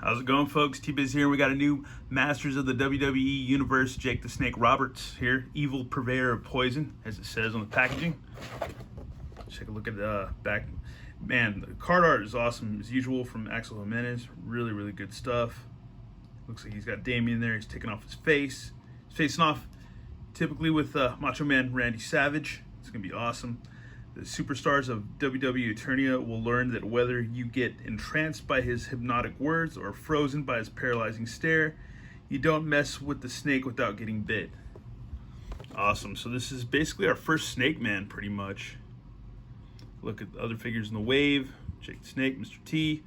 How's it going, folks? T-Biz here. We got a new Masters of the WWE Universe, Jake the Snake Roberts here. Evil purveyor of poison, as it says on the packaging. Take a look at the back. Man, the card art is awesome, as usual, from Axel Jimenez. Really, really good stuff. Looks like he's got Damien there. He's taking off his face. He's facing off typically with Macho Man Randy Savage. It's going to be awesome. The superstars of WWE Eternia will learn that whether you get entranced by his hypnotic words or frozen by his paralyzing stare, you don't mess with the snake without getting bit. Awesome. So this is basically our first Snake Man, pretty much. Look at the other figures in the wave. Jake the Snake, Mr. T,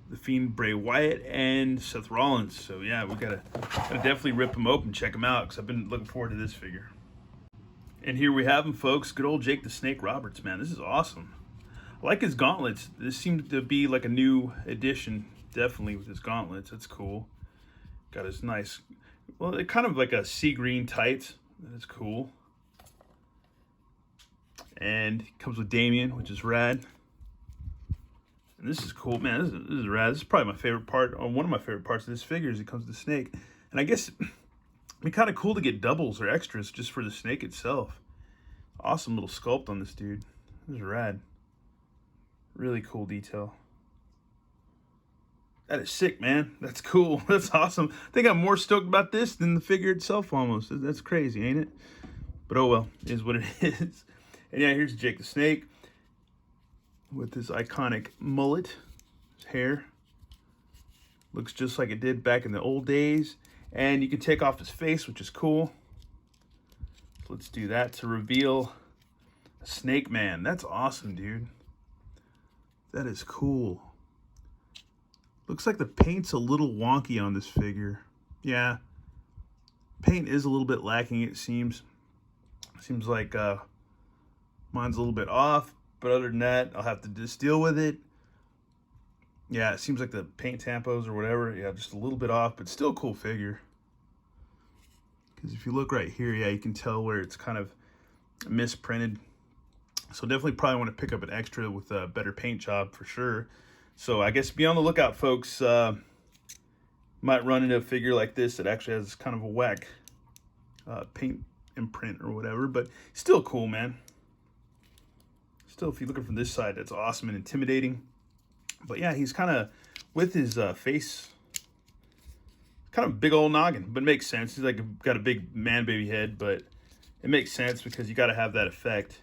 The Fiend Bray Wyatt, and Seth Rollins. So yeah, we gotta definitely rip them open, check them out, because I've been looking forward to this figure. And here we have him, folks. Good old Jake the Snake Roberts, man. This is awesome. I like his gauntlets. This seemed to be like a new addition, definitely, with his gauntlets. That's cool. Got his nice, well, they're kind of like a sea green tights. That's cool. And he comes with Damien, which is rad. And this is cool, man. This is rad. This is probably my favorite part, or one of my favorite parts of this figure, is it comes with the snake. And I guess it'd be kind of cool to get doubles or extras just for the snake itself. Awesome little sculpt on this dude. This is rad. Really cool detail. That is sick, man. That's cool. That's awesome. I think I'm more stoked about this than the figure itself almost. That's crazy, ain't it? But oh well, it is what it is. And yeah, here's Jake the Snake with his iconic mullet. His hair looks just like it did back in the old days. And you can take off his face, which is cool. So let's do that to reveal a Snake Man. That's awesome, dude. That is cool. Looks like the paint's a little wonky on this figure. Yeah, paint is a little bit lacking, it seems. Seems like mine's a little bit off, but other than that, I'll have to just deal with it. Yeah, it seems like the paint tampos or whatever, yeah, just a little bit off, but still a cool figure. Because if you look right here, yeah, you can tell where it's kind of misprinted. So definitely probably want to pick up an extra with a better paint job for sure. So I guess be on the lookout, folks. Might run into a figure like this that actually has kind of a whack paint imprint or whatever, but still cool, man. Still, if you're looking from this side, that's awesome and intimidating. But yeah, he's kind of, with his face, kind of big old noggin, but it makes sense. He's like got a big man baby head, but it makes sense because you got to have that effect.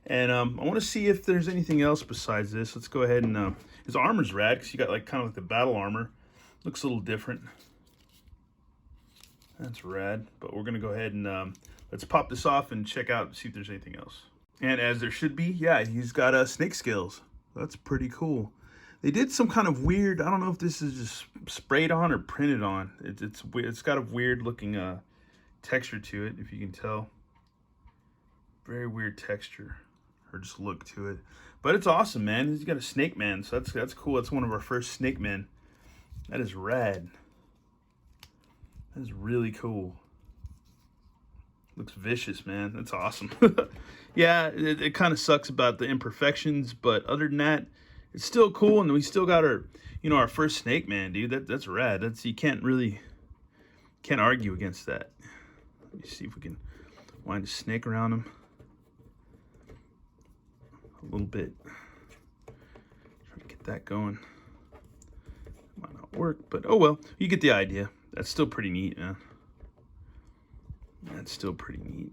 And I want to see if there's anything else besides this. Let's go ahead and his armor's rad because you got like kind of like the battle armor. Looks a little different. That's rad. But we're gonna go ahead and let's pop this off and check out and see if there's anything else. And as there should be, yeah, he's got snake scales. That's pretty cool. They did some kind of weird, I don't know if this is just sprayed on or printed on. It's got a weird looking texture to it, if you can tell. Very weird texture, or just look to it. But it's awesome, man. He's got a Snake Man, so that's cool. That's one of our first Snake Men. That is rad. That is really cool. Looks vicious, man. That's awesome. Yeah, it kind of sucks about the imperfections, but other than that, it's still cool, and we still got our, our first Snake Man, dude. That's rad. You can't argue against that. Let me see if we can wind a snake around him a little bit. Try to get that going. Might not work, but oh well. You get the idea. That's still pretty neat, man. That's still pretty neat.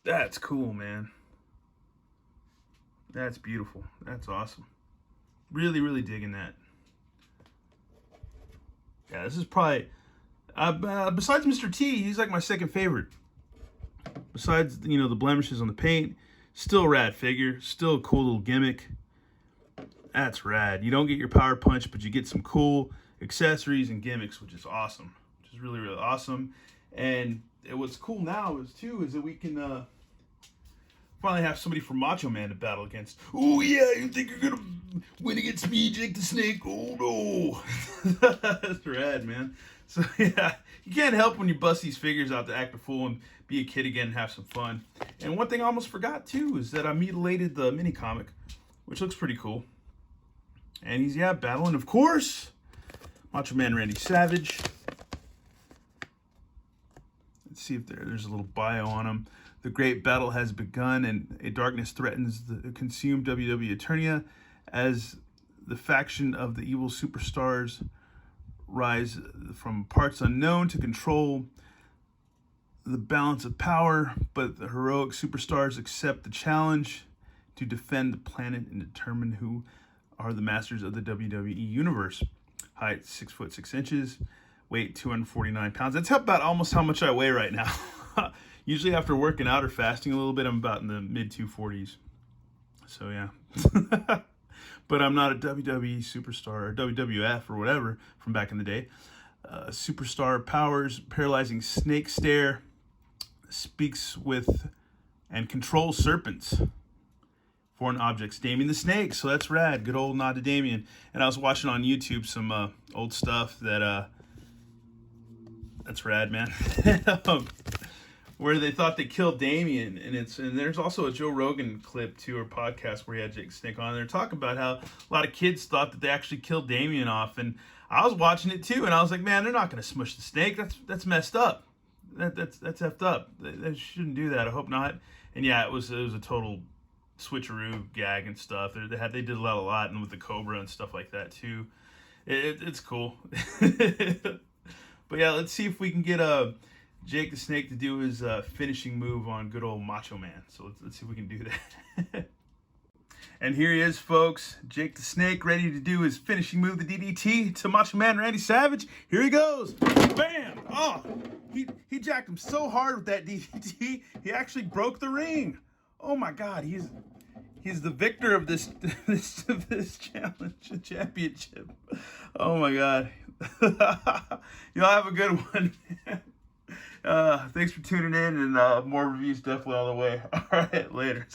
That's cool, man. That's beautiful. That's awesome. Really, really digging that. Yeah, this is probably, besides Mr. T, he's like my second favorite. Besides, the blemishes on the paint, still a rad figure, still a cool little gimmick. That's rad. You don't get your power punch, but you get some cool accessories and gimmicks, which is awesome. Which is really, really awesome. And what's cool now is that we can finally have somebody from Macho Man to battle against. Oh yeah, you think you're gonna win against me, Jake the Snake? Oh no. That's rad, man. So yeah, you can't help when you bust these figures out to act a fool and be a kid again and have some fun. And one thing I almost forgot too is that I mutilated the mini comic, which looks pretty cool. And he's, yeah, battling, of course, Macho Man Randy Savage. Let's see if there's a little bio on him. The great battle has begun, and a darkness threatens to consume WWE Eternia as the faction of the evil superstars rise from parts unknown to control the balance of power, but the heroic superstars accept the challenge to defend the planet and determine who are the masters of the WWE Universe. Height 6'6", weight 249 pounds. That's about almost how much I weigh right now. Usually after working out or fasting a little bit, I'm about in the mid 240s. So yeah. But I'm not a WWE superstar or WWF or whatever from back in the day. Superstar powers, paralyzing snake stare, speaks with and controls serpents, foreign objects. Damien the Snake, so that's rad. Good old nod to Damien. And I was watching on YouTube some old stuff that's rad, man. Where they thought they killed Damien, and there's also a Joe Rogan clip too, or podcast where he had Jake the Snake on there talking about how a lot of kids thought that they actually killed Damien off, and I was watching it too, and I was like, man, they're not going to smush the snake. That's messed up. That's effed up. They shouldn't do that. I hope not. And yeah, it was a total switcheroo gag and stuff. They did a lot, and with the Cobra and stuff like that too. It's cool. But yeah, let's see if we can get Jake the Snake to do his finishing move on good old Macho Man. So let's see if we can do that. And here he is, folks. Jake the Snake ready to do his finishing move, the DDT to Macho Man Randy Savage. Here he goes. Bam! Oh, he jacked him so hard with that DDT, he actually broke the ring. Oh my God, he's the victor of this challenge, championship. Oh my God. Y'all have a good one. Thanks for tuning in, and more reviews definitely on the way. All right, later.